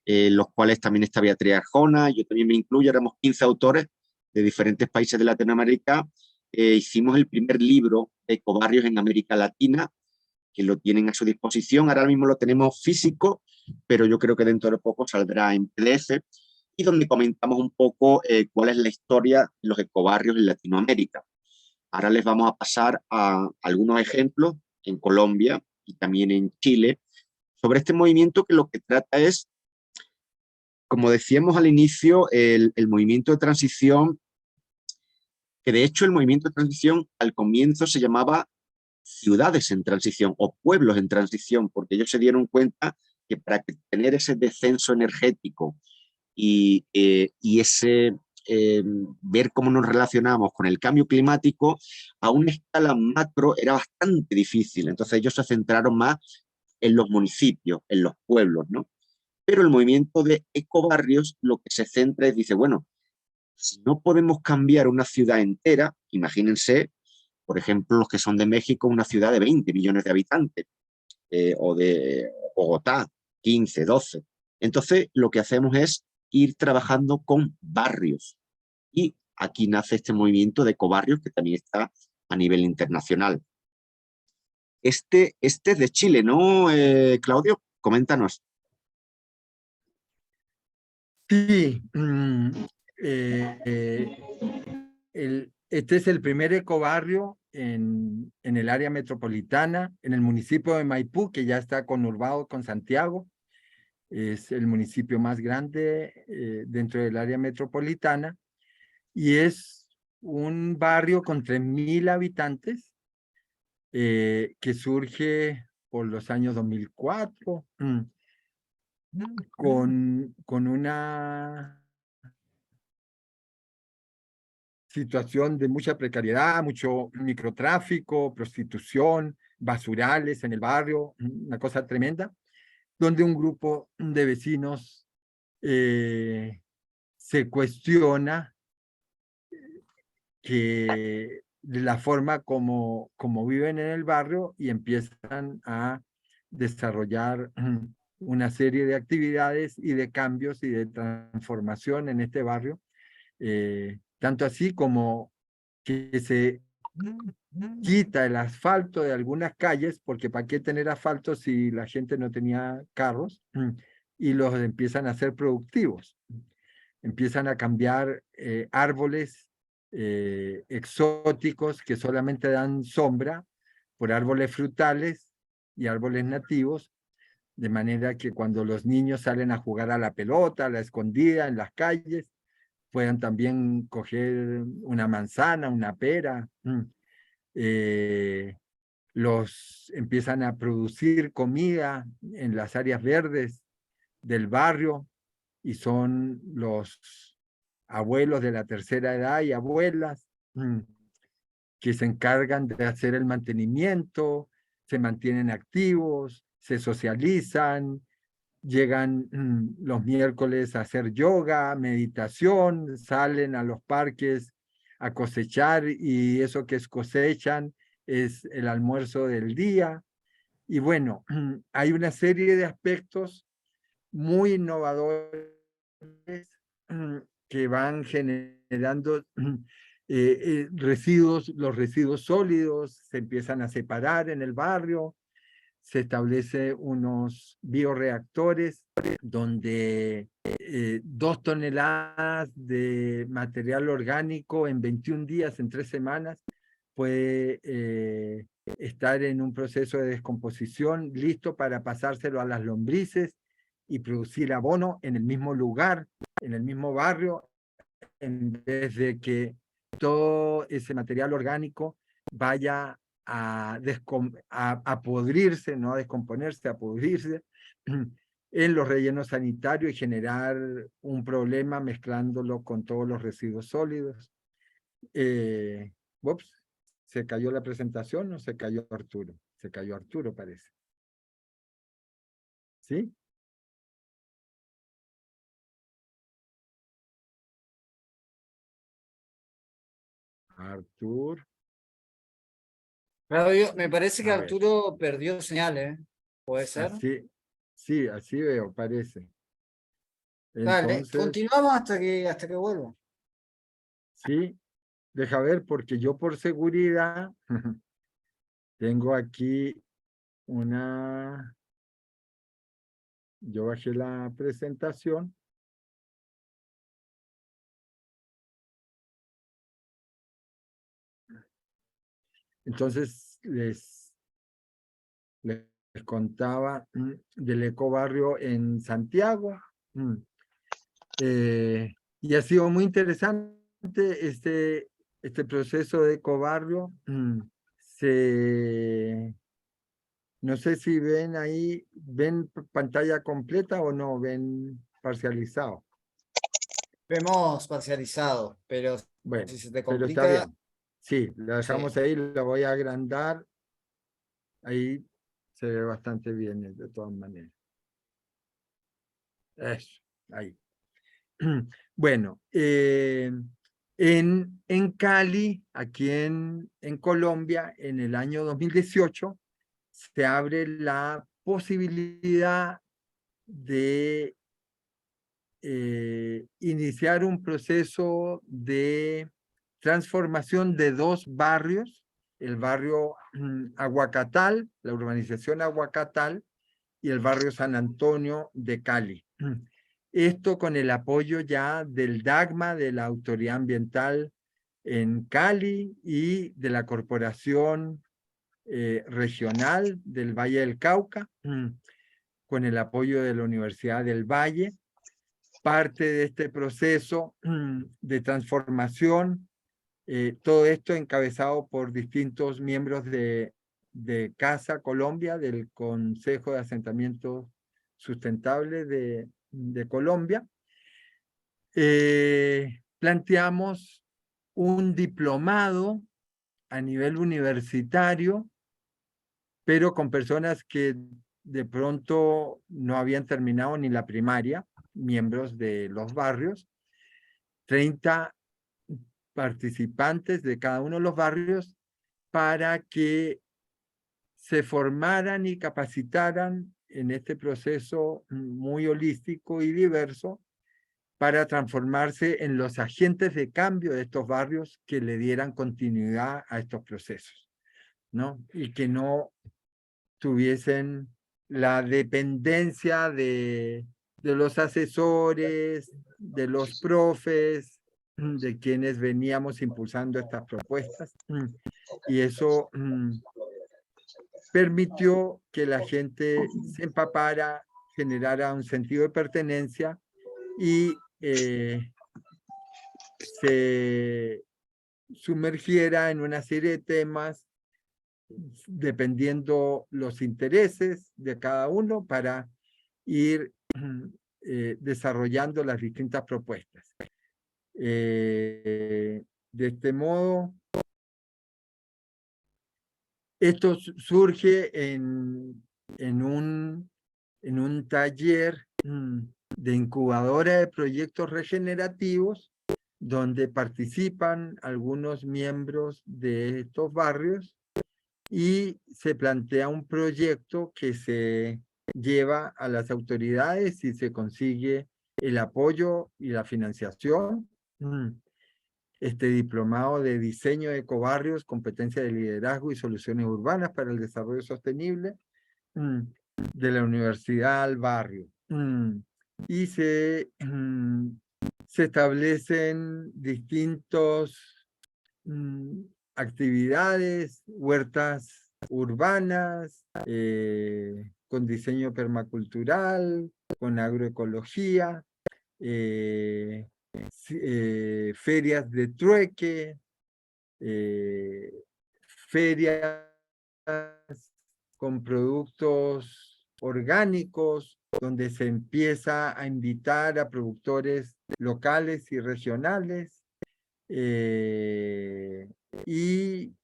los cuales también está Beatriz Arjona, yo también me incluyo, éramos 15 autores de diferentes países de Latinoamérica. Hicimos el primer libro de ecobarrios en América Latina, que lo tienen a su disposición. Ahora mismo lo tenemos físico, pero yo creo que dentro de poco saldrá en PDF, y donde comentamos un poco cuál es la historia de los ecobarrios en Latinoamérica. Ahora les vamos a pasar a algunos ejemplos en Colombia y también en Chile sobre este movimiento que lo que trata es, como decíamos al inicio, el movimiento de transición, que de hecho el movimiento de transición al comienzo se llamaba ciudades en transición o pueblos en transición, porque ellos se dieron cuenta que para tener ese descenso energético y ese ver cómo nos relacionamos con el cambio climático a una escala macro era bastante difícil. Entonces ellos se centraron más en los municipios, en los pueblos, ¿no? Pero el movimiento de ecobarrios lo que se centra es, dice, bueno, si no podemos cambiar una ciudad entera, imagínense, por ejemplo, los que son de México, una ciudad de 20 millones de habitantes, o de Bogotá, 15, 12. Entonces, lo que hacemos es ir trabajando con barrios. Y aquí nace este movimiento de ecobarrios que también está a nivel internacional. Este es de Chile, ¿no, Claudio? Coméntanos. Sí, este es el primer ecobarrio en el área metropolitana, en el municipio de Maipú, que ya está conurbado con Santiago. Es el municipio más grande dentro del área metropolitana y es un barrio con 3.000 habitantes que surge por los años 2004 con una situación de mucha precariedad, mucho microtráfico, prostitución, basurales en el barrio, una cosa tremenda, donde un grupo de vecinos se cuestiona que de la forma como viven en el barrio y empiezan a desarrollar una serie de actividades y de cambios y de transformación en este barrio, tanto así como que se quita el asfalto de algunas calles, porque ¿para qué tener asfalto si la gente no tenía carros? Y los empiezan a hacer productivos. Empiezan a cambiar árboles exóticos que solamente dan sombra por árboles frutales y árboles nativos, de manera que cuando los niños salen a jugar a la pelota, a la escondida en las calles, puedan también coger una manzana, una pera. Los empiezan a producir comida en las áreas verdes del barrio y son los abuelos de la tercera edad y abuelas que se encargan de hacer el mantenimiento, se mantienen activos, se socializan, llegan los miércoles a hacer yoga, meditación, salen a los parques a cosechar y eso que cosechan es el almuerzo del día. Y bueno, hay una serie de aspectos muy innovadores que van generando residuos, los residuos sólidos se empiezan a separar en el barrio, se establece unos bioreactores donde 2 toneladas de material orgánico en 21 días, en 3 semanas, puede estar en un proceso de descomposición listo para pasárselo a las lombrices y producir abono en el mismo lugar, en el mismo barrio, en vez de que todo ese material orgánico vaya a podrirse, no a descomponerse, a pudrirse en los rellenos sanitarios y generar un problema mezclándolo con todos los residuos sólidos. Ups, ¿se cayó la presentación o se cayó Arturo? Se cayó Arturo, parece. ¿Sí? Arturo. Claudio, me parece que A ver. Arturo perdió señal, ¿eh? ¿Puede ser? Así, sí, así veo, parece. Dale, Entonces, continuamos hasta que vuelva. sí, deja ver, porque yo por seguridad tengo aquí una... Yo bajé la presentación. Entonces, les contaba del ecobarrio en Santiago. Y ha sido muy interesante este proceso de ecobarrio. No sé si ven ahí, ven pantalla completa o no, ven parcializado. Vemos parcializado, pero Bueno, si se te pero está complica, bien. Sí, lo dejamos sí. ahí, lo voy a agrandar. Ahí se ve bastante bien de todas maneras. Eso, ahí. Bueno, en Cali, aquí en Colombia, en el año 2018, se abre la posibilidad de iniciar un proceso de transformación de dos barrios, el barrio Aguacatal, la urbanización Aguacatal, y el barrio San Antonio de Cali. Esto con el apoyo ya del DAGMA, de la Autoridad Ambiental en Cali y de la Corporación Regional del Valle del Cauca, con el apoyo de la Universidad del Valle. Parte de este proceso de transformación, todo esto encabezado por distintos miembros de CASA Colombia, del Consejo de Asentamiento Sustentable de Colombia. Planteamos un diplomado a nivel universitario, pero con personas que de pronto no habían terminado ni la primaria, miembros de los barrios, 30 participantes de cada uno de los barrios para que se formaran y capacitaran en este proceso muy holístico y diverso para transformarse en los agentes de cambio de estos barrios que le dieran continuidad a estos procesos, ¿no? Y que no tuviesen la dependencia de los asesores, de los profes, de quienes veníamos impulsando estas propuestas. Y eso permitió que la gente se empapara, generara un sentido de pertenencia y se sumergiera en una serie de temas dependiendo los intereses de cada uno para ir desarrollando las distintas propuestas. De este modo, esto surge en un taller de incubadora de proyectos regenerativos donde participan algunos miembros de estos barrios y se plantea un proyecto que se lleva a las autoridades y se consigue el apoyo y la financiación. Este diplomado de diseño de ecobarrios, competencia de liderazgo y soluciones urbanas para el desarrollo sostenible de la Universidad al Barrio. Y se establecen distintos actividades, huertas urbanas, con diseño permacultural, con agroecología, ferias de trueque, ferias con productos orgánicos, donde se empieza a invitar a productores locales y regionales, y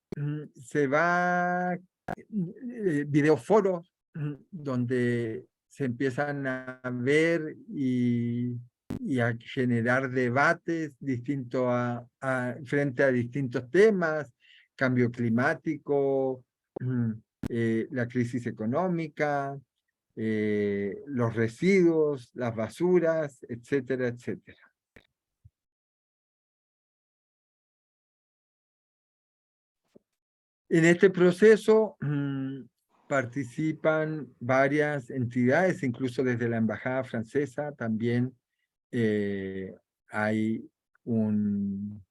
se va videoforos donde se empiezan a ver y a generar debates frente a distintos temas, cambio climático, la crisis económica, los residuos, las basuras, etcétera, etcétera. En este proceso participan varias entidades, incluso desde la Embajada Francesa también hay un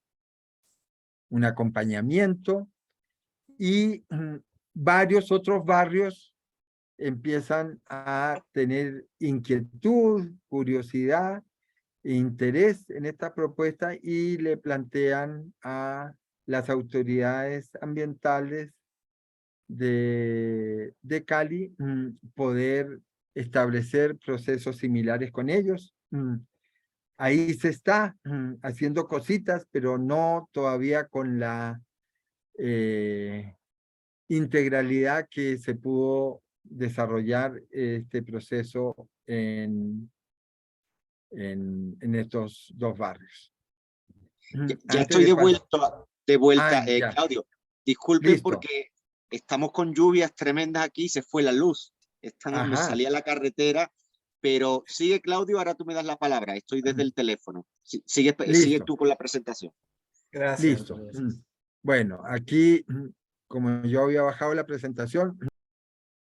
acompañamiento, y varios otros barrios empiezan a tener inquietud, curiosidad e interés en esta propuesta y le plantean a las autoridades ambientales de Cali poder establecer procesos similares con ellos. Ahí se está haciendo cositas, pero no todavía con la integralidad que se pudo desarrollar este proceso en estos dos barrios. Ya estoy de vuelta, ya. Claudio. Disculpen Listo. porque estamos con lluvias tremendas aquí, se fue la luz. Me salí a la carretera, pero sigue, Claudio, ahora tú me das la palabra. Estoy desde el teléfono. Sigue tú con la presentación. Gracias. Listo. Bueno, aquí, como yo había bajado la presentación,